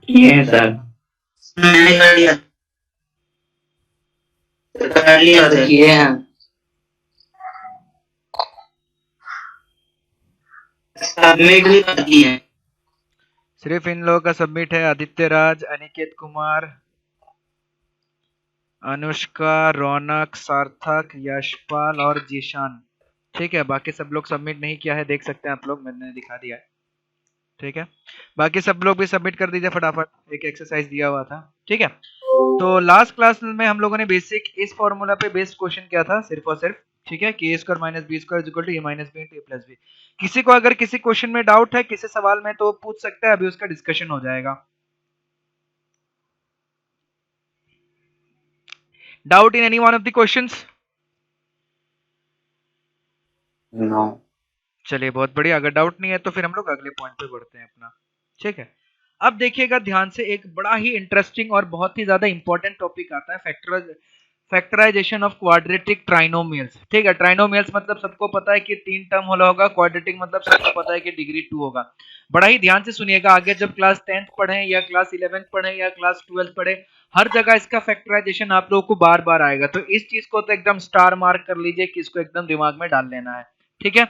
ये सर मैंने कर लिया सर, किए हैं। सबमिट भी कर दिए हैं। सिर्फ इन लोगों का सबमिट है, आदित्य राज, अनिकेत कुमार, अनुष्का, रौनक, सार्थक, यशपाल और जीशान। ठीक है, बाकी सब लोग सबमिट नहीं किया है, देख सकते हैं आप लोग, मैंने दिखा दिया है। ठीक है, बाकी सब लोग भी सबमिट कर दीजिए फटाफट, एक एक्सरसाइज दिया हुआ था। ठीक है, तो लास्ट क्लास में हम लोगों ने बेसिक इस फॉर्मूला पे बेस्ड क्वेश्चन किया था सिर्फ और सिर्फ। ठीक है, कि A square minus B square equal to A minus B into A plus B. किसी को अगर किसी क्वेश्चन में डाउट है, किसी सवाल में, तो पूछ सकता है, अभी उसका डिस्कशन हो जाएगा। Doubt in any one of the questions? No. चलिए, बहुत बढ़िया। अगर डाउट नहीं है तो फिर हम लोग अगले पॉइंट पे बढ़ते हैं अपना। ठीक है, अब देखिएगा ध्यान से, एक बड़ा ही इंटरेस्टिंग और बहुत ही ज्यादा इंपॉर्टेंट टॉपिक आता है, फैक्टराइजेशन ऑफ क्वाड्रेटिक ट्राइनोमियल्स। ठीक है, ट्राइनोमियल्स मतलब सबको पता है कि 3 टर्म वाला होगा, क्वाड्रेटिक मतलब सबको पता है कि डिग्री 2 होगा। बड़ा ही ध्यान से सुनिएगा, आगे जब क्लास 10th पढ़े या क्लास 11th पढ़े या क्लास 12th पढ़े, हर जगह इसका फैक्टराइजेशन आप लोगों को बार बार आएगा। तो इस चीज को तो एकदम स्टार मार्क कर लीजिए कि इसको एकदम दिमाग में डाल लेना है। ठीक है,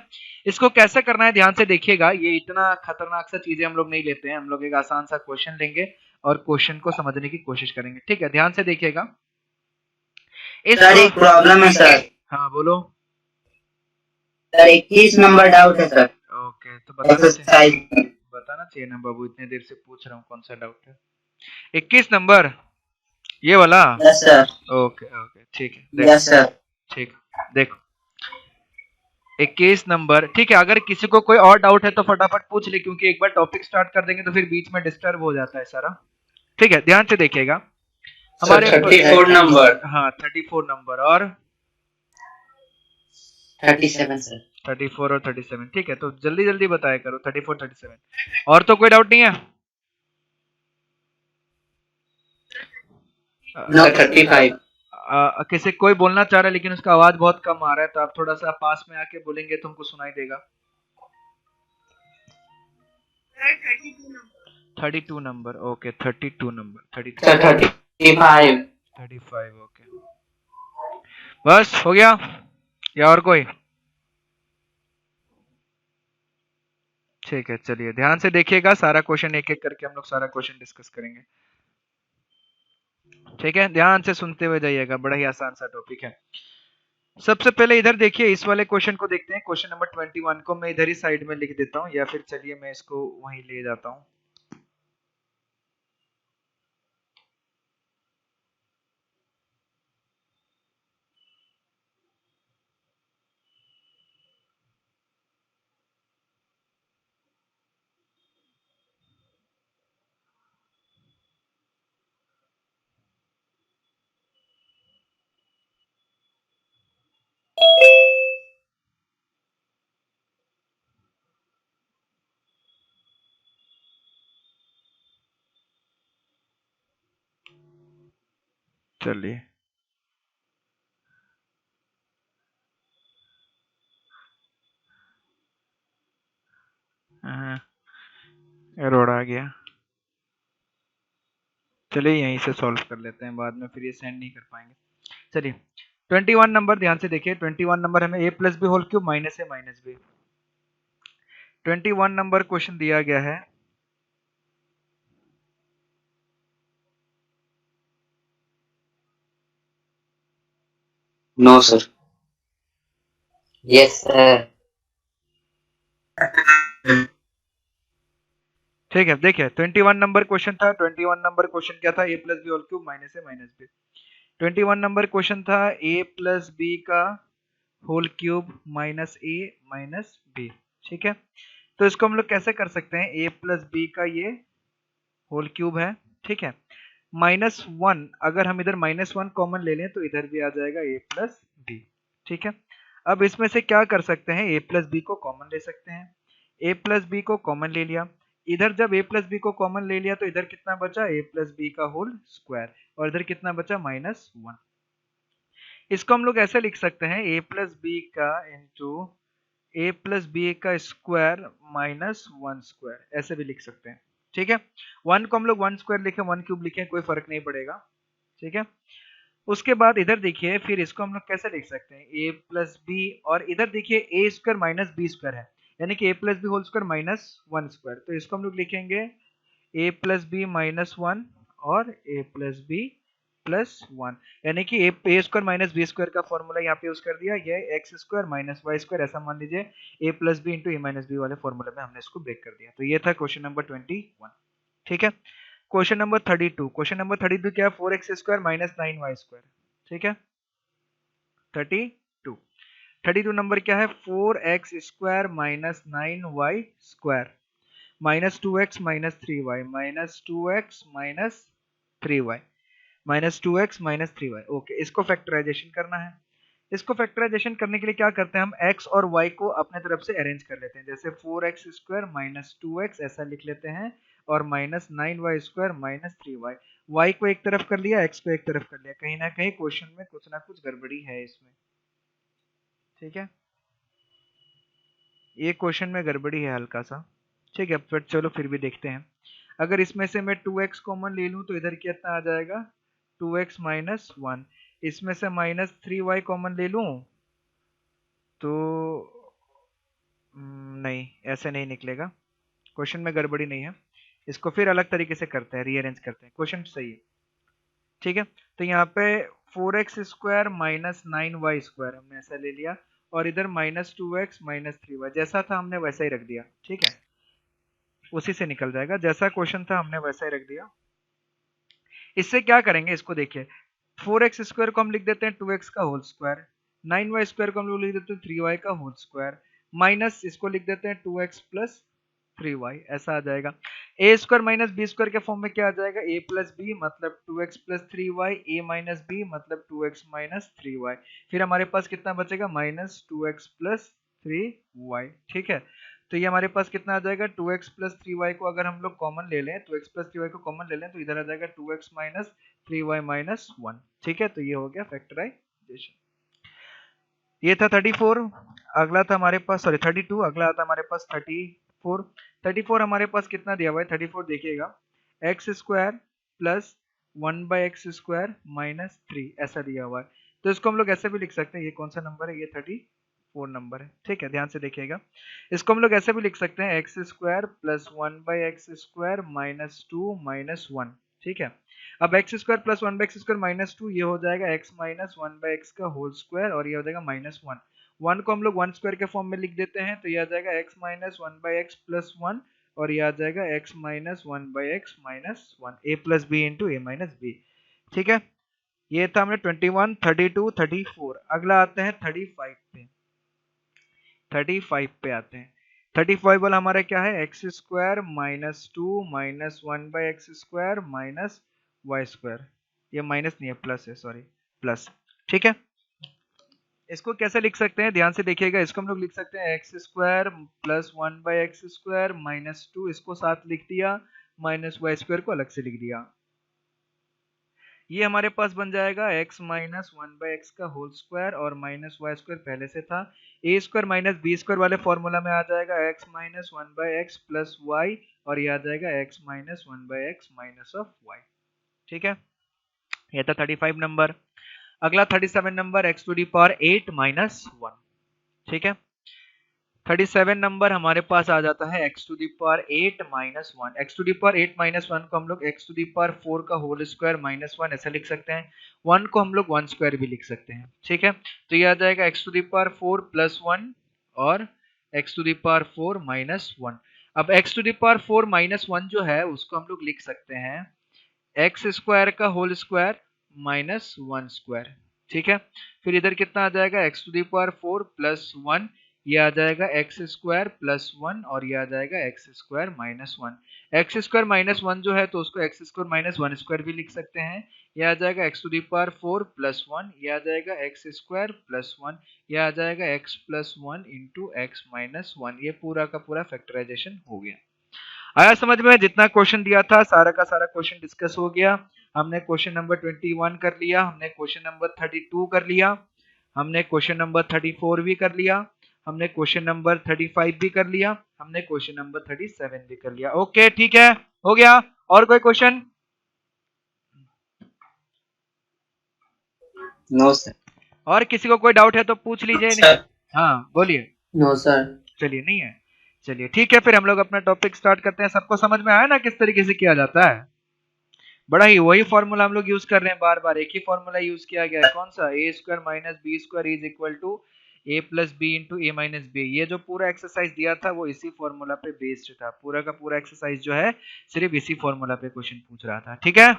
इसको कैसे करना है ध्यान से देखिएगा, ये इतना खतरनाक सा चीजें हम लोग नहीं लेते हैं, हम लोग एक आसान सा क्वेश्चन लेंगे और क्वेश्चन को समझने की कोशिश करेंगे। ठीक है, ध्यान से देखिएगा। सर एक प्रॉब्लम है सर। हाँ बोलो। सर 21 नंबर डाउट है सर। ओके, तो बताना एक्सरसाइज चाहिए, बताना चाहिए ना बाबू, इतने देर से पूछ रहा हूँ, कौन सा डाउट है? 21 नंबर, ये वाला? Yes sir. ओके ओके, ठीक है, देखो। Yes sir. ठीक, देखो 21 नंबर। ठीक है, अगर किसी को कोई और डाउट है तो फटाफट पूछ ले, क्योंकि एक बार टॉपिक स्टार्ट कर देंगे तो फिर बीच में डिस्टर्ब हो जाता है सारा। ठीक है, ध्यान से देखिएगा हमारे 34 नंबर। हाँ 34 नंबर और 37 सर। 34 और 37। ठीक है, तो जल्दी जल्दी बताया करो, 34 37। और तो कोई डाउट नहीं है? नो 35। किसी कोई बोलना चाह रहा है लेकिन उसका आवाज बहुत कम आ रहा है, तो आप थोड़ा सा पास में आके बोलेंगे तो हमको सुनाई देगा। 32 number, okay 32 number, 33 sir 35। 35, okay. बस हो गया या और कोई? ठीक है, चलिए ध्यान से देखिएगा, सारा क्वेश्चन एक एक करके हम लोग सारा क्वेश्चन डिस्कस करेंगे। ठीक है, ध्यान से सुनते हुए जाइएगा, बड़ा ही आसान सा टॉपिक है। सबसे पहले इधर देखिए, इस वाले क्वेश्चन को देखते हैं। क्वेश्चन नंबर 21 को मैं इधर ही साइड में लिख देता हूँ, या फिर चलिए मैं इसको वहीं ले जाता हूँ। चलिए, एरर आ गया। चलिए यहीं से सॉल्व कर लेते हैं, बाद में फिर ये सेंड नहीं कर पाएंगे। चलिए 21 नंबर ध्यान से देखिए। 21 नंबर हमें A plus B whole cube minus A minus B. 21 number question दिया गया है। No sir. Yes sir. ठीक है, देखिए 21 नंबर क्वेश्चन था। 21 नंबर क्वेश्चन क्या था? A plus B whole cube minus A minus B. 21 number question था ए प्लस बी का whole cube minus A minus B. ठीक है, तो इसको हम लोग कैसे कर सकते हैं? ए प्लस बी का ये होल क्यूब है, ठीक है, माइनस वन, अगर हम इधर माइनस वन कॉमन ले लें तो इधर भी आ जाएगा ए प्लस बी। ठीक है, अब इसमें से क्या कर सकते हैं? ए प्लस बी को कॉमन ले सकते हैं। ए प्लस बी को कॉमन ले लिया, इधर जब ए प्लस बी को कॉमन ले लिया तो इधर कितना बचा? ए प्लस बी का होल स्क्वायर, और इधर कितना बचा? Minus one. इसको हम लोग ऐसे लिख सकते हैं, ए प्लस बी का इंटू ए प्लस बी का स्क्वायर माइनस वन स्क्वायर, ऐसे भी लिख सकते हैं। ठीक है। 1 को हम लोग 1 स्क्वायर लिखे, 1 क्यूब लिखे, कोई फर्क नहीं पड़ेगा, ठीक है। उसके बाद इधर देखिए, फिर इसको हम लोग कैसे लिख सकते हैं, a प्लस बी, और इधर देखिए a square minus B square है, यानी कि a plus B whole square minus 1 square, तो इसको हम लोग लिखेंगे a प्लस बी माइनस 1 और a प्लस बी प्लस 1, यानी कि a square minus B square का फॉर्मूला यहाँ पे यूज कर दिया, ये x square minus y square, ऐसा मान लीजिए a plus B into A minus b वाले फॉर्मूले में हमने इसको ब्रेक कर दिया। तो ये था क्वेश्चन नंबर 21, ठीक है। क्वेश्चन नंबर 32, क्वेश्चन नंबर 32 क्या है, 4x square minus 9y square, ठीक है। 32 32 नंबर क्या है, 4x square minus 9y square minus 2x minus 3y minus 2x minus 3y minus 2x minus 3y। Okay, इसको फैक्टराइजेशन करना है। इसको फैक्टराइजेशन करने के लिए क्या करते हैं हम, x और y को अपने तरफ से अरेंज कर लेते हैं, जैसे 4x स्क्वायर माइनस 2x ऐसा लिख लेते हैं, और minus 9y square minus 3y, y को एक तरफ कर लिया, x को एक तरफ कर लिया, कहीं ना कहीं क्वेश्चन में कुछ ना कुछ गड़बड़ी है इसमें, ठीक है। ये क्वेश्चन में गड़बड़ी है हल्का सा, ठीक है। फिर चलो फिर भी देखते हैं। अगर इसमें से मैं 2x कॉमन ले लूं तो इधर कितना आ जाएगा, 2x माइनस 1। इसमें से माइनस 3y कॉमन ले लूं तो नहीं, ऐसे नहीं निकलेगा, क्वेश्चन में गड़बड़ी नहीं है। इसको फिर अलग तरीके से करते हैं, रीअरेंज करते हैं, क्वेश्चन सही है, ठीक है। तो यहाँ पे 4x square minus 9y square हमने ऐसा ले लिया, और इधर माइनस 2x माइनस 3y, जैसा था हमने वैसा ही रख दिया, ठीक है। उसी से निकल जाएगा, जैसा क्वेश्चन था हमने वैसा ही रख दिया। इससे क्या करेंगे, इसको देखिए, 4x स्क्वायर को हम लिख देते हैं 2x का होल स्क्वायर, 9y स्क्वायर को हम लोग लिख देते हैं 3y का होल स्क्वायर, माइनस इसको लिख देते हैं 2x प्लस 3y, ऐसा आ जाएगा। a square minus B square के फॉर्म में क्या आ जाएगा, a प्लस बी मतलब 2x plus 3y, a minus B मतलब 2x माइनस 3y, फिर हमारे पास कितना बचेगा, माइनस 2x प्लस 3y, ठीक है। तो ये हमारे पास कितना आ जाएगा, 2x प्लस 3y को अगर हम लोग कॉमन ले लें, 2x प्लस 3y को कॉमन ले लें तो इधर आ जाएगा 2x माइनस 3y माइनस 1, ठीक है। तो ये हो गया फैक्टराइजेशन। ये था 34, अगला था हमारे पास, सॉरी 32, अगला आता हमारे पास 34। 34 हमारे पास कितना दिया हुआ है, 34 देखिएगा, x square plus 1/x square minus 3 ऐसा दिया हुआ है। तो इसको हम लोग ऐसे भी लिख सकते हैं, ये कौन सा नंबर है, ये 34 नंबर है, ठीक है, ध्यान से देखिएगा। इसको हम लोग ऐसे भी लिख सकते हैं, x square plus 1/x square minus 2 minus 1, ठीक है। अब x square plus 1/x square minus 2, ये हो जाएगा x माइनस 1/x का होल स्क्वायर, और ये हो जाएगा माइनस 1। 1 को हम लोग 1 स्क्वायर के फॉर्म में लिख देते हैं, तो ये आ जाएगा x माइनस 1/x प्लस 1, और ये आ जाएगा x minus 1/x minus 1, a plus B into A minus B, ठीक है। ये था हमने 21, 32, 34। अगला आते हैं 35 पे, 35 पे आते हैं। 35 वाला हमारा क्या है, x square minus 2 minus 1/x square minus y square, ये माइनस नहीं है प्लस है, सॉरी प्लस, ठीक है। इसको कैसे लिख सकते हैं, ध्यान से देखिएगा, इसको हम लोग लिख सकते हैं x square plus 1/x square minus 2, इसको साथ लिख दिया, माइनस वाई स्क्वायर को अलग से लिख दिया। ये हमारे पास बन जाएगा x माइनस 1/x का होल स्क्वायर, और माइनस वाई स्क्वायर पहले से था, a square minus B square वाले फॉर्मूला में आ जाएगा x minus 1/x plus Y, और ये आ जाएगा x minus 1/x minus of y, ठीक है। ये था 35 नंबर। अगला 37 number, x to the power 8 minus 1, ठीक है। 37 नंबर हमारे पास आ जाता है x to the power 8 minus 1। x to the power 8 minus 1 को हम लोग x टू दी पावर 4 का होल स्क्वायर माइनस 1 ऐसा लिख सकते हैं। 1 को हम लोग 1 स्क्वायर भी लिख सकते हैं, ठीक है। तो ये आ जाएगा x to the power 4 plus 1 और x to the power 4 minus 1। अब x to the power 4 minus 1 जो है उसको हम लोग लिख सकते हैं एक्स स्क्वायर का होल स्क्वायर माइनस 1 स्क्वायर, ठीक है। फिर इधर कितना आ जाएगा, x to the power 4 plus 1, ये आ जाएगा एक्स स्क्वायर प्लस 1, और ये आ जाएगा x square minus 1। X square minus 1 जो है तो उसको एक्स स्क्वायर माइनस 1 स्क्वायर भी लिख सकते हैं। ये आ जाएगा x to the power 4 plus 1, ये आ जाएगा एक्स स्क्वायर प्लस 1, ये आ जाएगा x plus 1 into x minus 1। ये पूरा का पूरा फैक्टराइजेशन हो गया। आया समझ में, जितना क्वेश्चन दिया था सारा का सारा क्वेश्चन डिस्कस हो गया। हमने क्वेश्चन नंबर 21 कर लिया, हमने क्वेश्चन नंबर 32 कर लिया, हमने क्वेश्चन नंबर 34 भी कर लिया। हमने क्वेश्चन नंबर 35 भी कर लिया, हमने क्वेश्चन नंबर 37 भी कर लिया। ओके ठीक है, हो गया। और कोई क्वेश्चन? No sir. और किसी को कोई डाउट है तो पूछ लीजिए। नहीं, हाँ बोलिए। No sir. चलिए, नहीं है, चलिए ठीक है, फिर हम लोग अपना टॉपिक स्टार्ट करते हैं। सबको समझ में आया ना किस तरीके से किया जाता है? बड़ा ही वही फॉर्मूला हम लोग यूज कर रहे हैं, बार बार एक ही फॉर्मूला यूज किया गया है। कौन सा? A square minus B square is equal to A plus B into A minus B. ये जो पूरा एक्सरसाइज दिया था वो इसी फॉर्मूला पे बेस्ड था। पूरा का पूरा एक्सरसाइज जो है सिर्फ इसी फॉर्मूला पे क्वेश्चन पूछ रहा था। ठीक है,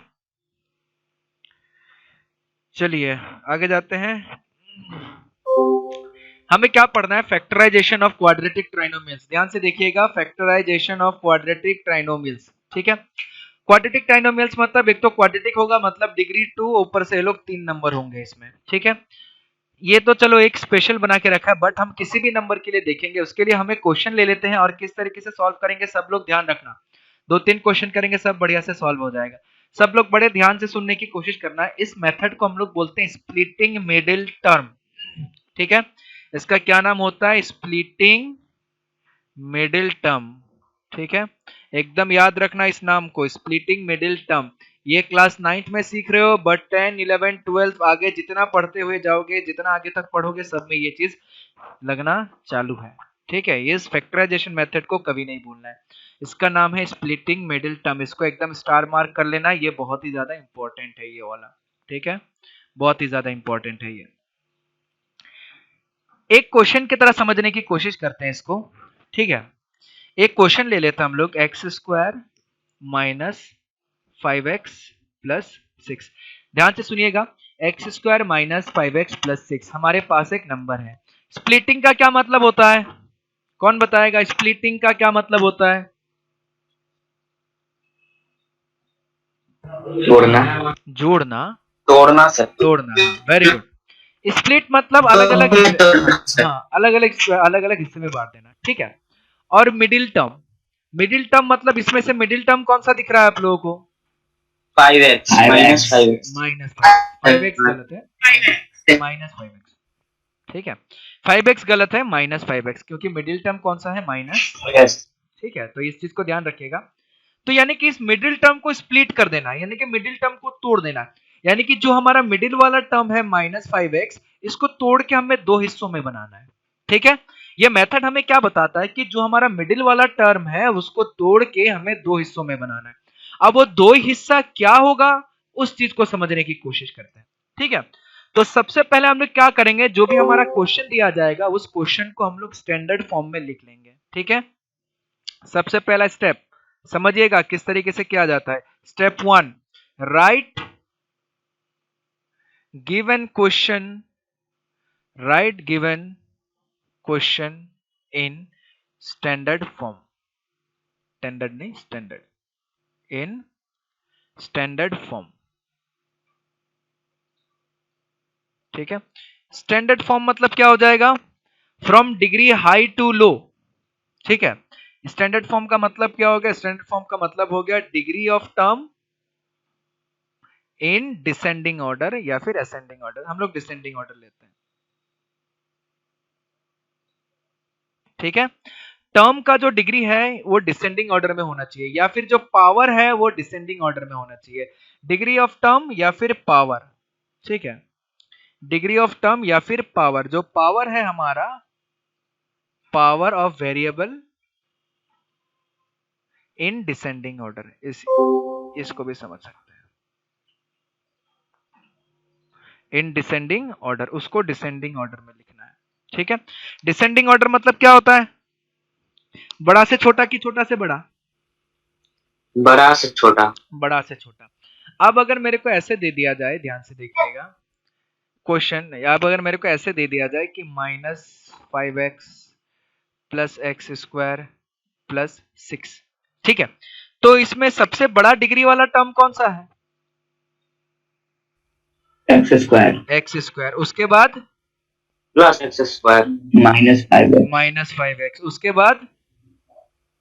चलिए आगे जाते हैं। हमें क्या पढ़ना है? Factorisation of quadratic trinomials. ध्यान से देखिएगा, फैक्टराइजेशन ऑफ क्वाड्रेटिक ट्राइनोमियल्स। ठीक है, क्वाड्रेटिक ट्राइनोमियल्स मतलब एक तो क्वाड्रेटिक होगा, मतलब डिग्री 2, ऊपर से लोग 3 नंबर होंगे इसमें। ठीक है, ये तो चलो एक स्पेशल बना के रखा है, बट हम किसी भी नंबर के लिए देखेंगे उसके लिए हमें क्वेश्चन ले लेते हैं और किस तरीके से सॉल्व करेंगे सब लोग ध्यान रखना। 2-3 क्वेश्चन करेंगे, सब बढ़िया से सॉल्व हो जाएगा। सब लोग बड़े ध्यान से सुनने की कोशिश करना है। इस मेथड को हम लोग बोलते हैं स्प्लिटिंग मिडिल टर्म। ठीक है, इसका क्या नाम होता है? Splitting middle term. ठीक है, एकदम याद रखना इस नाम को, स्प्लिटिंग मिडिल टर्म। ये क्लास 9th में सीख रहे हो, बट 10, 11, 12 आगे जितना पढ़ते हुए जाओगे, जितना आगे तक पढ़ोगे, सब में ये चीज लगना चालू है। ठीक है, ये फैक्टराइजेशन मेथड को कभी नहीं भूलना है। इसका नाम है स्प्लिटिंग मिडिल टर्म। इसको एकदम स्टार मार्क कर लेना, ये बहुत ही ज्यादा इंपॉर्टेंट है ये वाला। ठीक है, बहुत ही ज्यादा इंपॉर्टेंट है ये। एक क्वेश्चन की तरह समझने की कोशिश करते हैं इसको। ठीक है, एक क्वेश्चन ले लेते हैं हम लोग, x square minus 5x plus 6। ध्यान से सुनिएगा, x square minus 5x plus 6 हमारे पास एक नंबर है। स्प्लिटिंग का क्या मतलब होता है? कौन बताएगा स्प्लिटिंग का क्या मतलब होता है? जोड़ना। जोड़ना, तोड़ना सर। तोड़ना। Very good. स्प्लिट मतलब अलग अलग, हाँ अलग अलग हिस्से में बांट देना। ठीक है, और मिडिल टर्म, मिडिल टर्म मतलब इसमें से मिडिल टर्म कौन सा दिख रहा है आप लोगों को? 5x minus 5x। Minus 5x गलत है, माइनस 5x। ठीक है, 5x गलत है, माइनस 5x, क्योंकि मिडिल टर्म कौन सा है? माइनस। ठीक है, तो इस चीज को ध्यान रखिएगा। तो यानी कि इस मिडिल टर्म को स्प्लिट कर देना, यानी कि मिडिल टर्म को तोड़ देना। यानी कि जो हमारा मिडिल वाला टर्म है माइनस 5x, इसको तोड़ के हमें 2 हिस्सों में बनाना है। ठीक है, ये मेथड हमें क्या बताता है कि जो हमारा मिडिल वाला टर्म है उसको तोड़ के हमें 2 हिस्सों में बनाना है। अब वो 2 हिस्सा क्या होगा उस चीज को समझने की कोशिश करते हैं। ठीक है, तो सबसे पहले हम लोग क्या करेंगे, जो भी हमारा क्वेश्चन दिया जाएगा उस क्वेश्चन को हम लोग स्टैंडर्ड फॉर्म में लिख लेंगे। ठीक है, सबसे पहला स्टेप समझिएगा किस तरीके से किया जाता है। Step 1, right given question, right given question in standard form. Standard नहीं, स्टैंडर्ड, इन स्टैंडर्ड फॉर्म। ठीक है, स्टैंडर्ड फॉर्म मतलब क्या हो जाएगा? From degree high to low. ठीक है, स्टैंडर्ड फॉर्म का मतलब क्या हो गया? स्टैंडर्ड फॉर्म का मतलब हो गया degree of term in descending order या फिर असेंडिंग ऑर्डर। हम लोग डिसेंडिंग ऑर्डर लेते हैं। ठीक है, टर्म का जो डिग्री है वो डिसेंडिंग ऑर्डर में होना चाहिए, या फिर जो पावर है वो डिसेंडिंग ऑर्डर में होना चाहिए। डिग्री ऑफ टर्म या फिर पावर। ठीक है, डिग्री ऑफ टर्म या फिर पावर। जो पावर है हमारा, power of variable in descending order, इसको भी समझ सकते हैं। इन डिसेंडिंग ऑर्डर, उसको डिसेंडिंग ऑर्डर में लिखना है। ठीक है, डिसेंडिंग ऑर्डर मतलब क्या होता है? बड़ा से छोटा कि छोटा से बड़ा? बड़ा से छोटा। बड़ा से छोटा। अब अगर मेरे को ऐसे दे दिया जाए, ध्यान से देखिएगा क्वेश्चन, अब अगर मेरे को ऐसे दे दिया जाए कि minus 5x plus x square plus 6। ठीक है, तो इसमें सबसे बड़ा डिग्री वाला टर्म कौन सा है? X square. एक्स स्क्वायर, उसके बाद plus x square minus 5x। Minus 5x, उसके बाद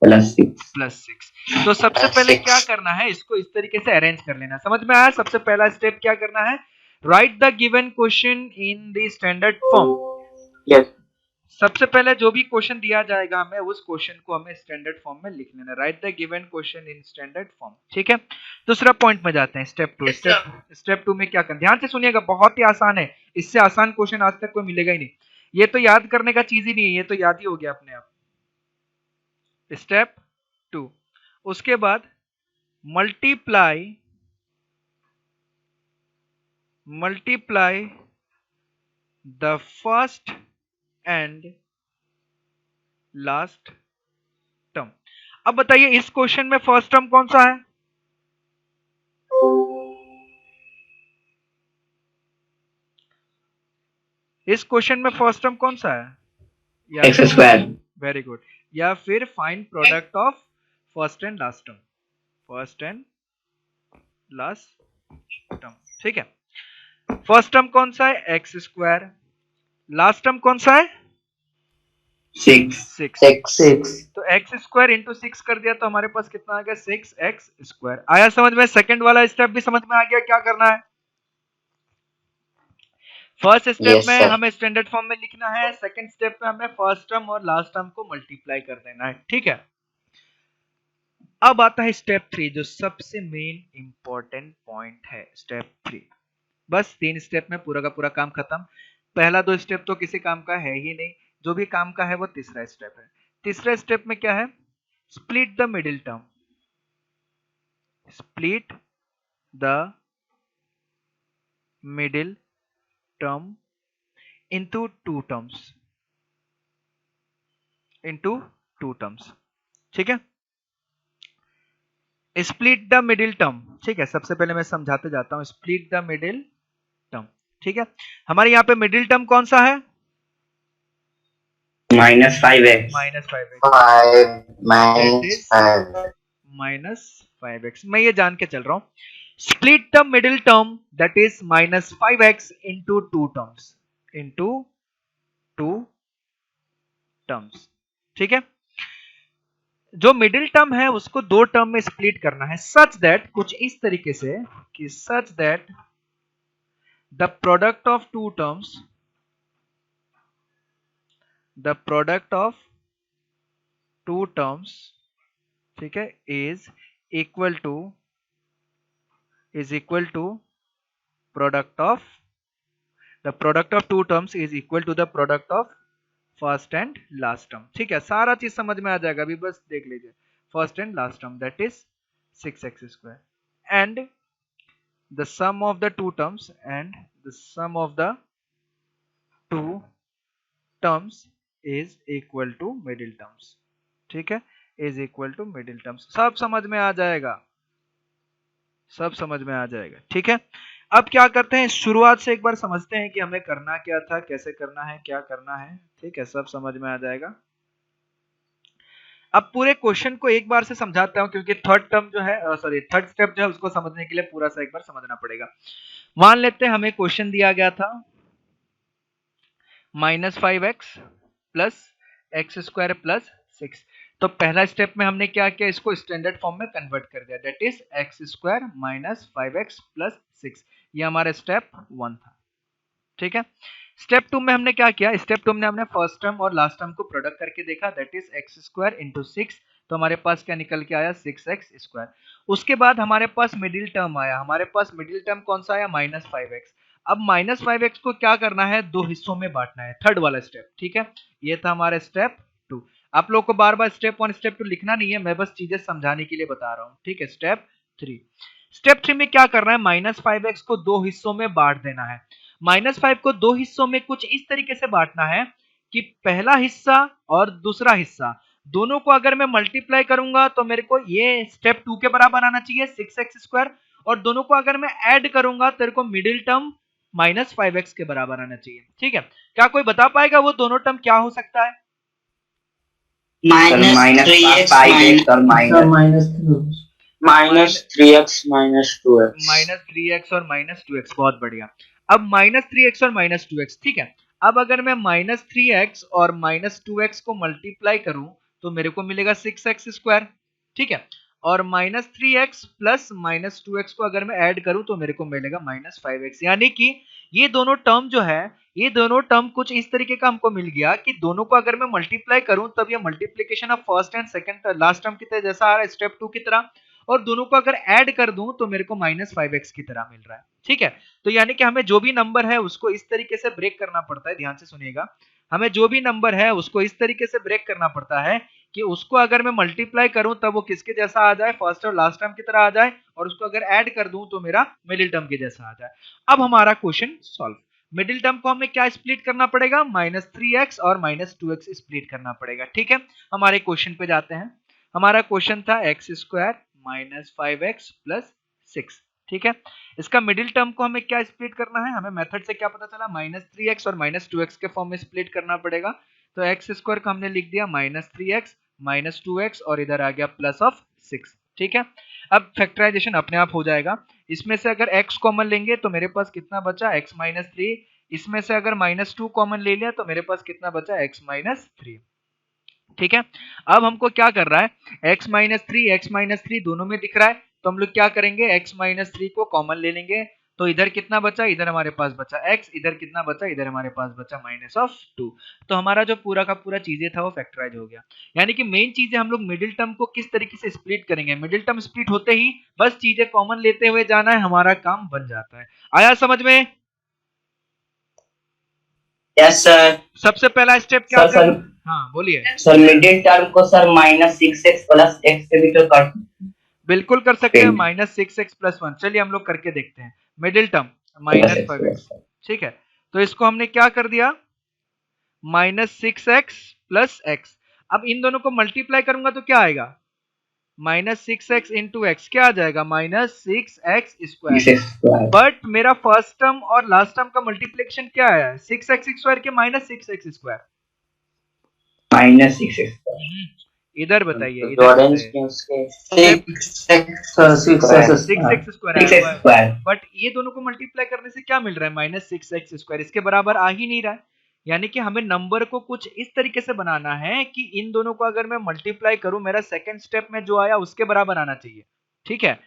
प्लस 6। प्लस 6। तो सबसे पहले क्या करना है, इसको इस तरीके से अरेंज कर लेना। समझ में आया? सबसे पहला स्टेप क्या करना है? Right the given question in the standard form. Yes. सबसे पहले जो भी क्वेश्चन दिया जाएगा हमें उस क्वेश्चन को हमें स्टैंडर्ड फॉर्म में लिख लेना, right the given question in standard form. ठीक है, दूसरा पॉइंट में जाते हैं, स्टेप टू। स्टेप टू में क्या करना, ध्यान से सुनिएगा, बहुत ही आसान है, इससे आसान क्वेश्चन आज तक कोई मिलेगा ही नहीं, ये तो याद करने का चीज ही नहीं है, ये तो याद ही हो गया अपने आप। स्टेप टू, उसके बाद multiply the first and last term. अब बताइए इस क्वेश्चन में फर्स्ट टर्म कौन सा है? इस क्वेश्चन में फर्स्ट टर्म कौन सा है? X square. Very good. या फिर find product of first and last term, first and last term. ठीक है, फर्स्ट टर्म कौन सा है? X square. लास्ट टर्म कौन सा है? 6। तो एक्स स्क्वायर इंटू 6 कर दिया तो हमारे पास कितना आ गया? 6x square. आया समझ में? सेकंड वाला स्टेप भी समझ में आ गया क्या करना है? फर्स्ट स्टेप में हमें स्टैंडर्ड फॉर्म में लिखना है, सेकंड स्टेप में हमें फर्स्ट टर्म और लास्ट टर्म को मल्टीप्लाई कर देना है। ठीक है, अब आता है स्टेप 3, जो सबसे मेन इंपॉर्टेंट पॉइंट है। स्टेप 3, बस 3 स्टेप में पूरा का पूरा काम खत्म। पहला 2 स्टेप तो किसी काम का है ही नहीं, जो भी काम का है वो तीसरा स्टेप है। तीसरा स्टेप में क्या है? Split the middle term, split the middle term into two terms। ठीक है, स्प्लिट द मिडिल टर्म। ठीक है, सबसे पहले मैं समझाते जाता हूं, स्प्लिट द मिडिल टर्म। ठीक है, हमारे यहाँ पे मिडिल टर्म कौन सा है? -5x। -5x। मैं ये जान के चल रहा हूं, split the middle term that is -5x into two terms। ठीक है, जो मिडिल टर्म है उसको 2 टर्म में स्प्लिट करना है, सच दैट, कुछ इस तरीके से कि such that the product of two terms, ठीक है, is equal to product of two terms is equal to the product of first and last term. ठीक है, सारा चीज समझ में आ जाएगा, अभी बस देख लीजिए। First and last term that is 6x square and the sum of the two terms is equal to middle terms. ठीक है, is equal to middle terms. सब समझ में आ जाएगा, सब समझ में आ जाएगा। ठीक है, अब क्या करते हैं, शुरुआत से एक बार समझते हैं कि हमें करना क्या था, कैसे करना है, क्या करना है। ठीक है, सब समझ में आ जाएगा। अब पूरे क्वेश्चन को एक बार से समझाता हूं, क्योंकि थर्ड स्टेप जो है उसको समझने के लिए पूरा सा एक बार समझना पड़ेगा। मान लेते हैं हमें क्वेश्चन दिया गया था -5x plus x square plus 6। तो पहला स्टेप में हमने क्या किया, इसको स्टैंडर्ड फॉर्म में कन्वर्ट कर दिया, that is x square minus 5x plus 6। ये हमारा स्टेप 1 था। ठीक है, स्टेप 2 में हमने क्या किया, स्टेप 2 में हमने फर्स्ट टर्म और लास्ट टर्म को प्रोडक्ट करके देखा, that is x square into 6। तो हमारे पास क्या निकल के आया, 6x स्क्वायर। उसके बाद हमारे पास मिडिल टर्म आया, हमारे पास मिडिल टर्म कौन सा आया, -5x। अब -5x को क्या करना है, 2 हिस्सों में बांटना है, थर्ड वाला स्टेप। ठीक है, ये था हमारा स्टेप 2। आप लोग को बार बार स्टेप 1 स्टेप 2 लिखना नहीं है, मैं बस चीजें समझाने के लिए बता रहा हूँ। ठीक है, स्टेप 3। स्टेप 3 में क्या करना है, -5x को 2 हिस्सों में बांट देना है। -5 को 2 हिस्सों में कुछ इस तरीके से बांटना है कि पहला हिस्सा और दूसरा हिस्सा दोनों को अगर मैं मल्टीप्लाई करूंगा तो मेरे को ये स्टेप 2 के बराबर आना चाहिए, 6x स्क्वायर, और दोनों को अगर मैं ऐड करूंगा तो मेरे को मिडिल टर्म -5x के बराबर आना चाहिए। ठीक है, क्या कोई बता पाएगा वो दोनों टर्म क्या हो सकता है? -3x और -3x और -2x। बहुत बढ़िया। अब -3x और -2x। ठीक है, अब अगर मैं -3x और -2x को मल्टीप्लाई करूं तो मेरे को मिलेगा 6x स्क्वायर। ठीक है, और -3x प्लस -2x को अगर मैं ऐड करूं तो मेरे को मिलेगा -5x। यानी कि ये दोनों टर्म जो है, ये दोनों टर्म कुछ इस तरीके का हमको मिल गया कि दोनों को अगर मैं मल्टीप्लाई करूं तब ये multiplication of first and second last term की तरह जैसा आ रहा है, स्टेप 2 की तरह, और दोनों को अगर ऐड कर दूं तो मेरे को -5x की तरह मिल रहा है। ठीक है, तो यानी कि हमें जो भी नंबर है उसको इस तरीके से ब्रेक करना पड़ता है, ध्यान से सुनिएगा, हमें जो भी नंबर है उसको इस तरीके से ब्रेक करना पड़ता है कि उसको अगर मैं मल्टीप्लाई करूं तब वो किसके जैसा आ जाए, फर्स्ट और लास्ट टर्म की तरह आ जाए, और उसको अगर ऐड कर दूं तो मेरा मिडिल टर्म के जैसा आ जाए। अब हमारा क्वेश्चन सॉल्व। मिडिल टर्म को हमें क्या स्प्लिट करना पड़ेगा, -3x और -2x स्प्लिट करना पड़ेगा। ठीक है, हमारे क्वेश्चन पे जाते हैं। हमारा क्वेश्चन था x² - 5x + 6। ठीक है, इसका मिडिल टर्म को हमें क्या स्प्लिट करना है, हमें मेथड से क्या पता चला, -3x और -2x के फॉर्म में स्प्लिट करना पड़ेगा। तो x² को हमने लिख दिया -3x -2x और इधर आ गया +6। ठीक है, अब फैक्टराइजेशन अपने आप हो जाएगा। इसमें से अगर x कॉमन लेंगे तो मेरे पास कितना बचा, x - 3। इसमें से अगर -2 कॉमन ले लिया तो मेरे पास कितना बचा, x - 3। ठीक है, अब हमको क्या कर रहा है, x - 3 दोनों में दिख रहा है, तो हम लोग क्या करेंगे, x - 3 को कॉमन ले लेंगे। तो इधर कितना बचा, इधर हमारे पास बचा x, इधर कितना बचा, इधर हमारे पास बचा -2। तो हमारा जो पूरा का पूरा चीजें था वो फैक्टराइज हो गया। यानी कि मेन चीजें हम लोग मिडिल टर्म को किस तरीके से स्प्लिट करेंगे, मिडिल टर्म स्प्लिट होते ही बस चीजें कॉमन लेते हुए जाना है, हमारा काम बन जाता है। आया समझ में? Yes sir. सबसे पहला स्टेप क्या सर हाँ बोलिए सर, मिडिल टर्म को सर -6x + x से भी तो कर बिल्कुल कर सकते हैं, -6x + 1। चलिए हम लोग करके देखते हैं। Middle term -5x। ठीक है, तो इसको हमने क्या कर दिया, -6x + x। अब इन दोनों को मल्टीप्लाई करूंगा तो क्या आएगा, -6x × x क्या आ जाएगा, -6x²। बट मेरा फर्स्ट टर्म और लास्ट टर्म का मल्टीप्लिकेशन क्या है, 6x² के -6x²। -6x²। इधर बताइए, इधर 6x²। बट ये दोनों को मल्टीप्लाई करने से क्या मिल रहा है, -6x²। इसके बराबर आ ही नहीं रहा है। यानी कि हमें नंबर को कुछ इस तरीके से बनाना है कि इन दोनों को अगर मैं मल्टीप्लाई करूं, मेरा सेकंड स्टेप में जो आया उसके बराबर आना चाहिए। ठीक है,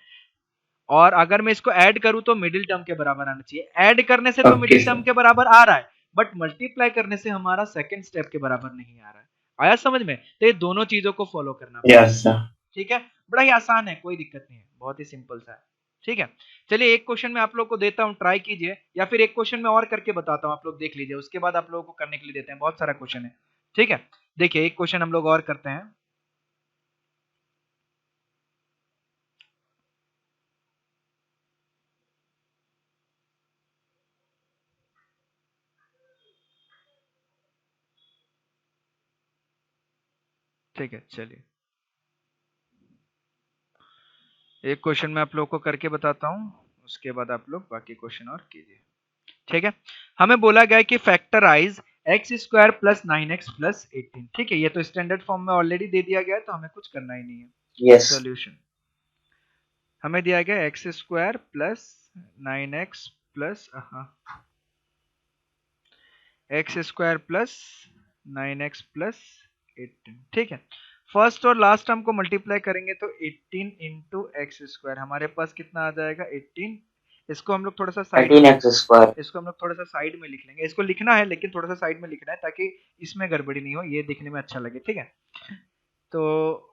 और अगर मैं इसको ऐड करूं तो मिडिल टर्म के बराबर आना चाहिए। ऐड करने से तो मिडिल टर्म के बराबर आ रहा है, बट मल्टीप्लाई करने से हमारा सेकंड स्टेप के बराबर नहीं आ रहा है। आया समझ में? तो ये दोनों चीजों को फॉलो करना पड़ेगा। ठीक है, बड़ा ही आसान है, कोई दिक्कत नहीं है, बहुत ही सिंपल सा है। ठीक है, चलिए एक क्वेश्चन में आप लोग को देता हूं, ट्राई कीजिए, या फिर एक क्वेश्चन में और करके बताता हूं, आप लोग देख लीजिए, उसके बाद आप लोगों को करने के लिए देते हैं, बहुत सारा क्वेश्चन है। ठीक है, देखिए एक क्वेश्चन हम लोग और करते हैं। ठीक है, चलिए एक क्वेश्चन में आप लोग को करके बताता हूं, उसके बाद आप लोग बाकी क्वेश्चन और कीजिए। ठीक है, हमें बोला गया है कि फैक्टराइज x² + 9x + 18। ठीक है, ये तो स्टैंडर्ड फॉर्म में ऑलरेडी दे दिया गया है, तो हमें कुछ करना ही नहीं है। यस। सॉल्यूशन हमें दिया गया x² + 9x + x² + 9x + 18। ठीक है, फर्स्ट और लास्ट टर्म को मल्टीप्लाई करेंगे तो 18 × x², हमारे पास कितना आ जाएगा, 18। इसको हम लोग थोड़ा सा साइड में लिख लेंगे। इसको लिखना है लेकिन थोड़ा सा साइड में लिखना है ताकि इसमें गड़बड़ी नहीं हो, ये दिखने में अच्छा लगे। ठीक है, तो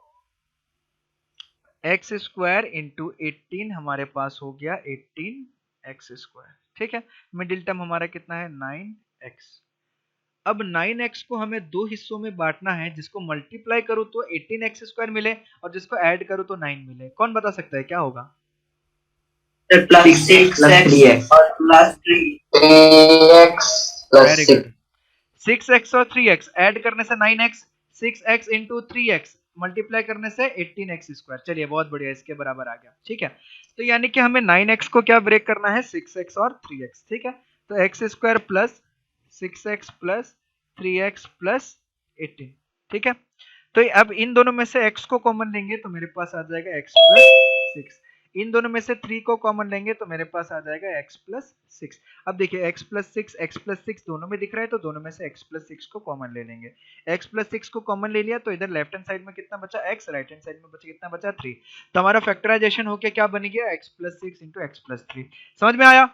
x² × 18 हमारे पास हो गया 18x²। ठीक है, मिडिल टर्म हमारा कितना है, 9x। अब 9x को हमें दो हिस्सों में बांटना है, जिसको मल्टीप्लाई करो तो 18x² मिले और जिसको ऐड करो तो 9 मिले। कौन बता सकता है क्या होगा? +6x और +3x वेरी गुड, 6x और 3x ऐड करने से 9x, 6x × 3x मल्टीप्लाई करने से 18x²। चलिए बहुत बढ़िया, इसके बराबर आ गया। ठीक है, तो यानी कि हमें 9x को क्या ब्रेक करना है, 6x और 3x। ठीक है, तो x² + 6x + 3x + 18। ठीक है, तो अब इन दोनों में से x को कॉमन लेंगे तो मेरे पास आ जाएगा x + 6। इन दोनों में से 3 को कॉमन लेंगे तो मेरे पास आ जाएगा x प्लस 6। अब देखिए x प्लस 6 दोनों में दिख रहा है तो दोनों में से x प्लस 6 को कॉमन ले लेंगे। x प्लस 6 को कॉमन ले लिया तो इधर लेफ्ट हैंड साइड में कितना बचा x, राइट हैंड साइड में बचा कितना बचा 3। तो हमारा फैक्टराइजेशन होके क्या बन गया x plus 6 into x plus 3। समझ में आया?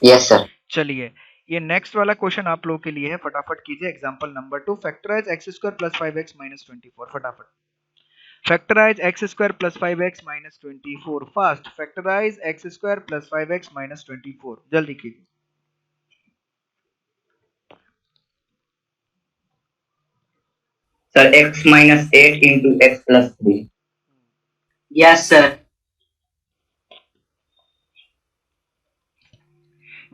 Yes sir. चलिए ये नेक्स्ट वाला क्वेश्चन आप लोगों के लिए है, फटाफट कीजिए। Example number 2, factorise x square plus 5x minus 24। फटाफट factorise x square plus 5x minus 24। Fast factorise x square plus 5x minus 24, जल्दी कीजिए। Sir x minus 8 into x plus 3। Yes sir.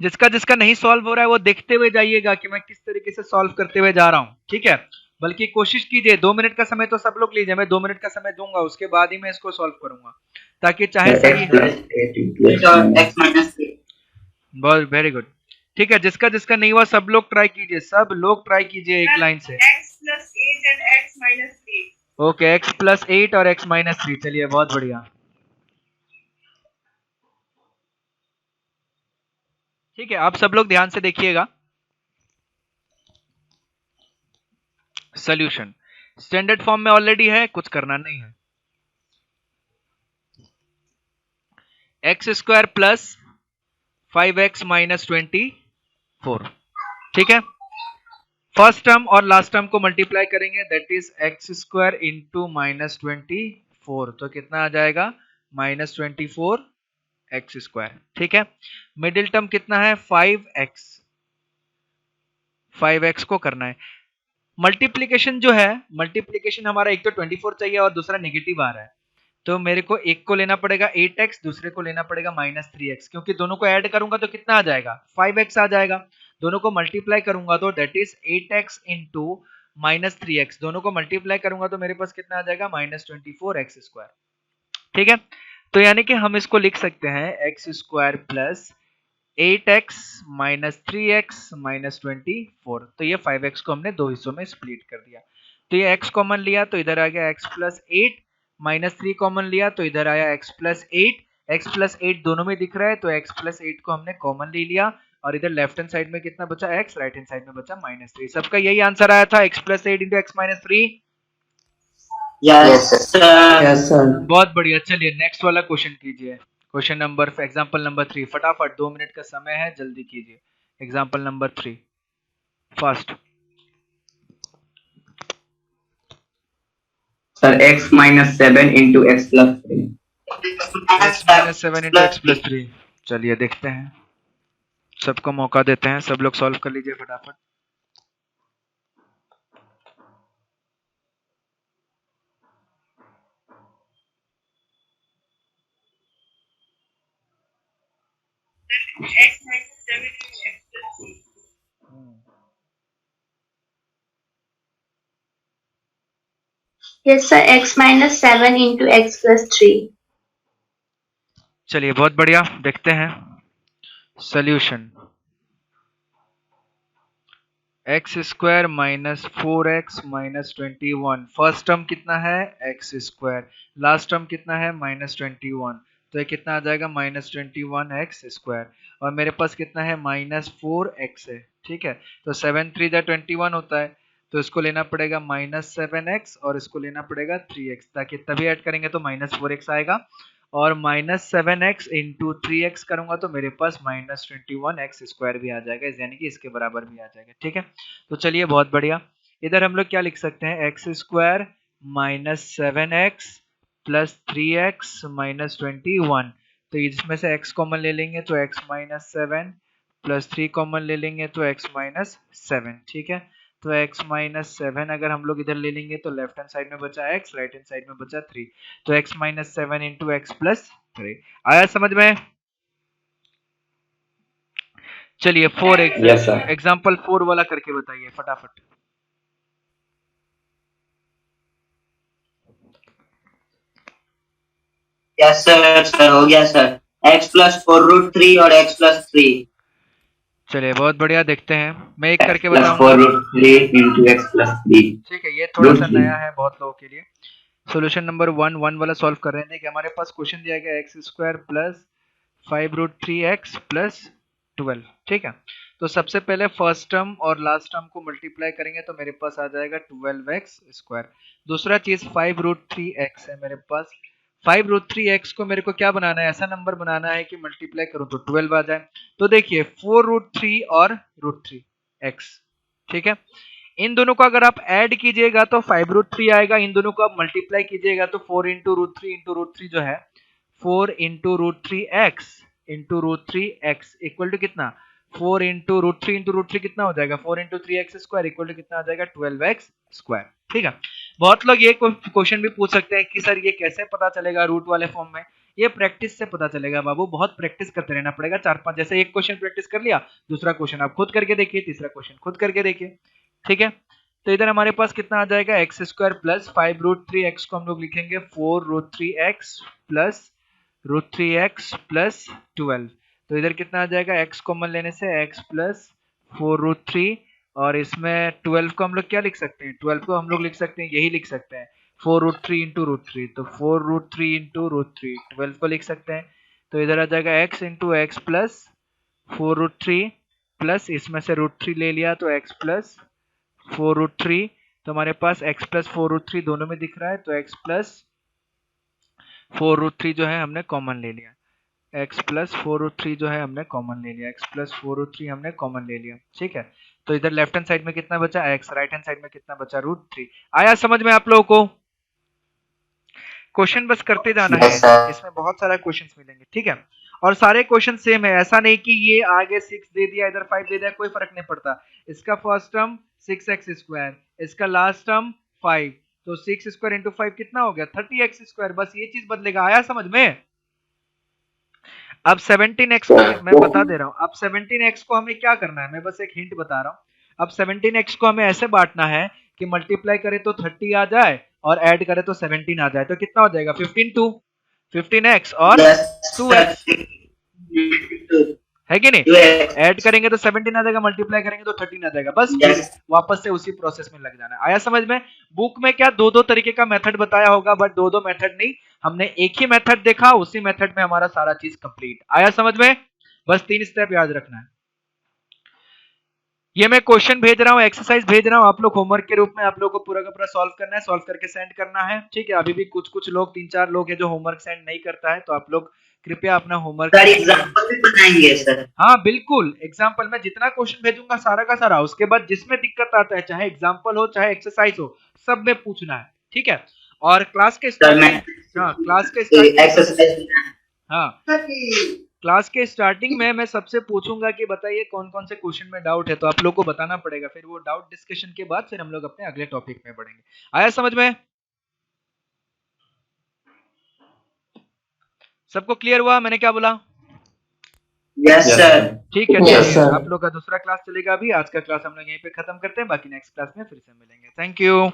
जिसका जिसका नहीं सॉल्व हो रहा है वो देखते हुए जाइएगा कि मैं किस तरीके से सॉल्व करते हुए जा रहा हूँ, ठीक है? बल्कि कोशिश कीजिए, 2 मिनट का समय तो सब लोग लीजिए, मैं 2 मिनट का समय दूंगा, उसके बाद ही मैं इसको सॉल्व करूंगा ताकि चाहे सही बहुत वेरी गुड, ठीक है। जिसका जिसका नहीं हुआ सब लोग ट्राई कीजिए, सब लोग ट्राई कीजिए एक लाइन से। x plus 8 and x minus 3। Okay, x plus 8 और x माइनस 3, चलिए बहुत बढ़िया, ठीक है। आप सब लोग ध्यान से देखिएगा। सॉल्यूशन स्टैंडर्ड फॉर्म में ऑलरेडी है, कुछ करना नहीं है। X square plus 5x minus 24, ठीक है। फर्स्ट टर्म और लास्ट टर्म को मल्टीप्लाई करेंगे, that is x square into minus 24, तो कितना आ जाएगा माइनस 24 एक्स स्क्वायर, ठीक है। मिडिल टर्म कितना है 5x, 5x को करना है। मल्टीप्लीकेशन जो है, मल्टीप्लीकेशन हमारा एक तो 24 चाहिए और दूसरा नेगेटिव आ रहा है, तो मेरे को एक को लेना पड़ेगा 8x, दूसरे को लेना पड़ेगा माइनस 3x, क्योंकि दोनों को ऐड करूंगा तो कितना आ जाएगा 5x आ जाएगा। दोनों को मल्टीप्लाई करूंगा तो that is 8x into minus 3x, दोनों को मल्टीप्लाई करूंगा तो मेरे पास कितना आ जाएगा माइनस 24x स्क्वायर, ठीक है। तो यानी कि हम इसको लिख सकते हैं x square plus 8x minus 3x minus 24। तो ये 5x को हमने दो हिस्सों में स्प्लिट कर दिया, तो ये x कॉमन लिया तो इधर आ गया x प्लस 8, माइनस 3 कॉमन लिया तो इधर आया x प्लस 8। x प्लस 8 दोनों में दिख रहा है तो x प्लस 8 को हमने कॉमन ले लिया, और इधर लेफ्ट हैंड साइड में कितना बचा x, राइट हैंड साइड में बचा माइनस 3। सबका यही आंसर आया था, x plus 8 into x minus 3। Yes sir. बहुत बढ़िया, चलिए नेक्स्ट वाला क्वेश्चन कीजिए। क्वेश्चन नंबर एग्जांपल नंबर 3, फटाफट 2 मिनट का समय है, जल्दी कीजिए। Example number 3 fast. Sir x minus 7 into x plus 3। x minus 7 into x plus 3, चलिए देखते हैं, सबको मौका देते हैं, सब लोग सॉल्व कर लीजिए फटाफट। x minus 7 into x plus 3। Yes, sir. X minus 7 into x plus 3. चलिए बहुत बढ़िया, देखते हैं solution. X square minus 4x minus 21, first term कितना है एक्स स्क्वायर, लास्ट टर्म कितना है माइनस 21, तो ये कितना आ जाएगा माइनस 21 एक्स स्क्वायर, और मेरे पास कितना है माइनस 4x है, ठीक है। तो 7 3 जा 21 होता है, तो इसको लेना पड़ेगा माइनस 7x और इसको लेना पड़ेगा 3x, ताकि तभी ऐड करेंगे तो माइनस 4x आएगा, और माइनस 7x इंटू 3x करूंगा तो मेरे पास माइनस 21 एक्स स्क्वायर भी आ जाएगा, यानी कि इसके बराबर भी आ जाएगा, ठीक है। तो चलिए बहुत बढ़िया, इधर हम लोग क्या लिख सकते हैं x square minus 7x plus 3x minus 21, तो इसमें से x कॉमन ले लेंगे तो x माइनस 7 प्लस 3 कॉमन ले लेंगे तो x माइनस 7, ठीक है। तो x माइनस 7 अगर हम लोग इधर ले लेंगे तो लेफ्ट हैंड साइड में बचा x, राइट हैंड साइड में बचा 3, तो x minus 7 into x plus 3 आया समझ में। चलिए 4 एग्जाम्पल 4 वाला करके बताइए फटाफट। यस सर, हो गया सर। x प्लस 4√3 और x प्लस 3। चलिए बहुत बढ़िया, देखते हैं, मैं एक करके प्लस बताऊंगा। 4√3 इंटू एक्स प्लस 3, ठीक है, ये थोड़ा सा नया है बहुत लोगों के लिए। सॉल्यूशन नंबर 1 वाला सॉल्व कर रहे हैं। देखिए हमारे पास क्वेश्चन दिया गया x square plus 5√3x plus 12। ठीक है, तो सबसे पहले फर्स्ट टर्म और लास्ट टर्म को मल्टीप्लाई करेंगे तो मेरे पास आ जाएगा 12x स्क्वायर। दूसरा चीज 5√3x है मेरे पास। 5√3x को मेरे को क्या बनाना है, ऐसा नंबर बनाना है कि मल्टीप्लाई करूं तो 12 आ जाए। तो देखिए 4√3 और √3x, ठीक है, इन दोनों को अगर आप ऐड कीजिएगा तो 5√3 आएगा, इन दोनों को आप मल्टीप्लाई कीजिएगा तो 4 इंटू √3 जो है 4 इंटू √3x इक्वल टू कितना, 4 इंटू √3 कितना हो जाएगा, 4 into 3x square equal to कितना आ जाएगा 12x स्क्वायर। ठीक है, बहुत लोग ये क्वेश्चन भी पूछ सकते हैं कि सर ये कैसे पता चलेगा रूट वाले फॉर्म में। ये प्रैक्टिस से पता चलेगा बाबू, बहुत प्रैक्टिस करते रहना पड़ेगा, 4-5, जैसे एक क्वेश्चन प्रैक्टिस कर लिया, दूसरा क्वेश्चन आप खुद करके देखिए, तीसरा क्वेश्चन खुद करके देखिए। ठीक है, तो इधर हमारे पास कितना आ जाएगा एक्स स्क्वायर प्लस 5√3x को हम लोग लिखेंगे 4√3x प्लस √3x प्लस 12। तो इधर कितना आ जाएगा, x कॉमन लेने से x प्लस 4√3 और इसमें 12 को हम लोग क्या लिख सकते हैं, 12 को हम लोग लिख सकते हैं, यही लिख सकते हैं 4√3 इंटू √3, तो 4√3 इंटू √3 12 को लिख सकते हैं। तो इधर आ जाएगा x into x plus 4√3 plus इसमें से √3 ले लिया तो x प्लस 4√3, तो हमारे पास x प्लस 4√3 दोनों में दिख रहा है, तो x प्लस 4√3 जो है हमने कॉमन ले लिया, x प्लस 4√3 जो है हमने कॉमन ले लिया, x प्लस 4√3 हमने कॉमन ले लिया। ठीक है, तो इधर लेफ्ट हैंड साइड में कितना बचा x, राइट हैंड साइड में कितना बचा √3। आया समझ में आप लोगों को? क्वेश्चन बस करते जाना है, इसमें बहुत सारा क्वेश्चंस मिलेंगे। ठीक है, और सारे क्वेश्चन सेम है, ऐसा नहीं कि ये आगे 6 दे दिया इधर 5 दे दिया, कोई फर्क नहीं पड़ता। इसका फर्स्ट टर्म 6x स्क्वायर, इसका लास्ट टर्म 5, तो 6 स्क्वायर इंटू 5 कितना हो गया 30x स्क्वायर, बस ये चीज बदलेगा। आया समझ में? अब 17x को मैं बता दे रहा हूं, अब 17x को हमें क्या करना है, मैं बस एक हिंट बता रहा हूं। अब 17x को हमें ऐसे बांटना है कि मल्टीप्लाई करे तो 30 आ जाए और ऐड करे तो 17 आ जाए, तो कितना हो जाएगा 15x और 2x, है कि नहीं? ऐड करेंगे तो 17 आ जाएगा, मल्टीप्लाई करेंगे तो 13 आ जाएगा, बस फिर वापस से उसी प्रोसेस में लग जाना है। आया समझ में? बुक में क्या दो तरीके का मेथड बताया होगा, बट दो मेथड नहीं, हमने एक ही मेथड देखा, उसी मेथड में हमारा सारा चीज कंप्लीट। आया समझ में? बस 3 स्टेप याद रखना है। ये मैं क्वेश्चन भेज रहा हूँ, एक्सरसाइज भेज रहा हूँ, आप लोग होमवर्क के रूप में आप लोग को पूरा का पूरा सॉल्व करना है, सॉल्व करके सेंड करना है। ठीक है, अभी भी कुछ लोग 3-4 लोग हैं जो होमवर्क सेंड नहीं करता है, तो आप लोग कृपया अपना होमवर्क सर एग्जांपल भी बनाएंगे सर? हाँ बिल्कुल, एग्जाम्पल में जितना क्वेश्चन भेजूंगा सारा का सारा, उसके बाद जिसमें दिक्कत आता है, चाहे एग्जाम्पल हो चाहे एक्सरसाइज हो, सब में पूछना है। ठीक है, और क्लास के स्टार्टिंग, हाँ क्लास के स्टार्टिंग, हाँ क्लास के स्टार्टिंग में मैं सबसे पूछूंगा कि बताइए कौन कौन से क्वेश्चन में डाउट है, तो आप लोग को बताना पड़ेगा, फिर वो डाउट डिस्कशन के बाद फिर हम लोग अपने अगले टॉपिक में बढ़ेंगे। आया समझ में? सबको क्लियर हुआ मैंने क्या बोला? Yes sir. ठीक है, चलिए आप लोग का दूसरा क्लास चलेगा अभी, आज का क्लास हम लोग यहीं पे खत्म करते हैं, बाकी नेक्स्ट क्लास में फिर से मिलेंगे। Thank you.